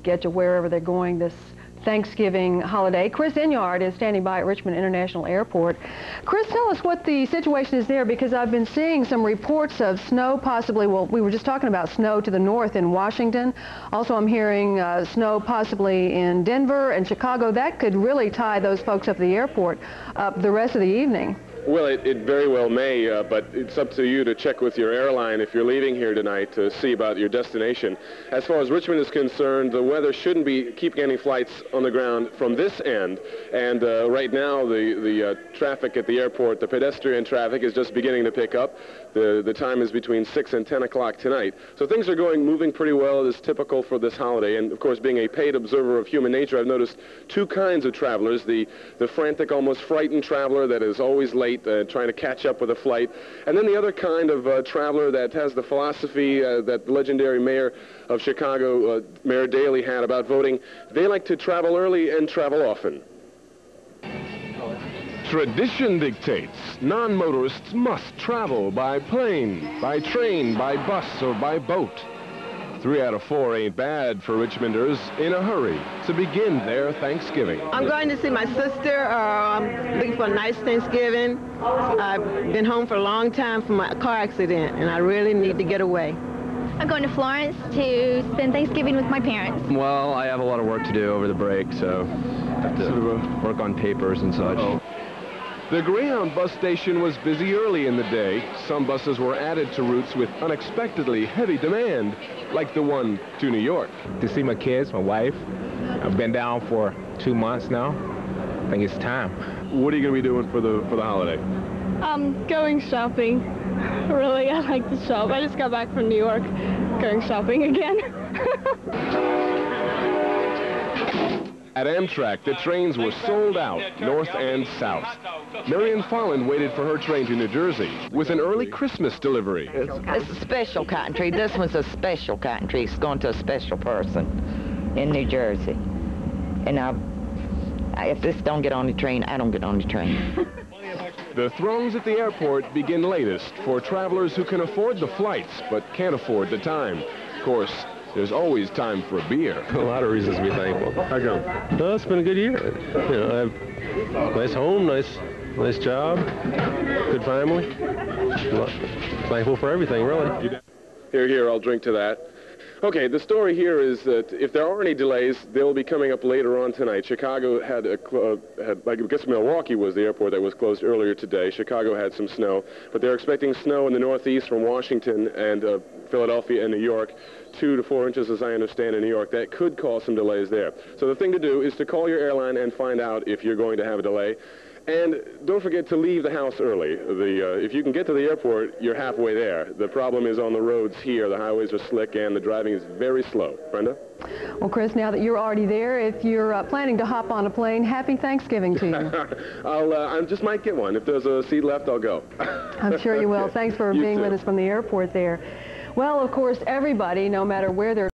get to wherever they're going this Thanksgiving holiday. Chris Inyard is standing by at Richmond International Airport. Chris, tell us what the situation is there, because I've been seeing some reports of snow possibly. Well, we were just talking about snow to the north in Washington. Also, I'm hearing snow possibly in Denver and Chicago. That could really tie those folks up at the airport up the rest of the evening. Well, it very well may, but it's up to you to check with your airline if you're leaving here tonight to see about your destination. As far as Richmond is concerned, the weather shouldn't be keeping any flights on the ground from this end. And right now, the traffic at the airport, the pedestrian traffic, is just beginning to pick up. The time is between 6 and 10 o'clock tonight. So things are moving pretty well, as typical for this holiday. And, of course, being a paid observer of human nature, I've noticed two kinds of travelers. The frantic, almost frightened traveler that is always late, trying to catch up with a flight. And then the other kind of traveler that has the philosophy that the legendary mayor of Chicago, Mayor Daley, had about voting. They like to travel early and travel often. Tradition dictates non-motorists must travel by plane, by train, by bus, or by boat. 3 out of 4 ain't bad for Richmonders in a hurry to begin their Thanksgiving. I'm going to see my sister. I'm looking for a nice Thanksgiving. I've been home for a long time from my car accident, and I really need to get away. I'm going to Florence to spend Thanksgiving with my parents. Well, I have a lot of work to do over the break, so I have to work on papers and such. The Greyhound bus station was busy early in the day. Some buses were added to routes with unexpectedly heavy demand, like the one to New York. To see my kids, my wife. I've been down for 2 months now. I think it's time. What are you going to be doing for the holiday? Going shopping. Really, I like to shop. I just got back from New York, going shopping again. At Amtrak, the trains were sold out, north and south. Marion Farland waited for her train to New Jersey with an early Christmas delivery. It's a special country. This one's a special country. It's going to a special person in New Jersey. And if this don't get on the train, I don't get on the train. The throngs at the airport begin latest for travelers who can afford the flights but can't afford the time. Of course, there's always time for a beer. A lot of reasons to be thankful. How come? No, it's been a good year. You know, I have a nice home, nice job, good family. Thankful for everything, really. Here, I'll drink to that. Okay, the story here is that if there are any delays, they'll be coming up later on tonight. Chicago had I guess Milwaukee was the airport that was closed earlier today. Chicago had some snow, but they're expecting snow in the northeast from Washington and Philadelphia and New York. 2 to 4 inches, as I understand, in New York. That could cause some delays there. So the thing to do is to call your airline and find out if you're going to have a delay. And don't forget to leave the house early. If you can get to the airport, you're halfway there. The problem is on the roads here. The highways are slick and the driving is very slow. Brenda? Well, Chris, now that you're already there, if you're planning to hop on a plane, happy Thanksgiving to you. I just might get one. If there's a seat left, I'll go. I'm sure you will. Thanks for being with us from the airport there. Well, of course, everybody, no matter where they're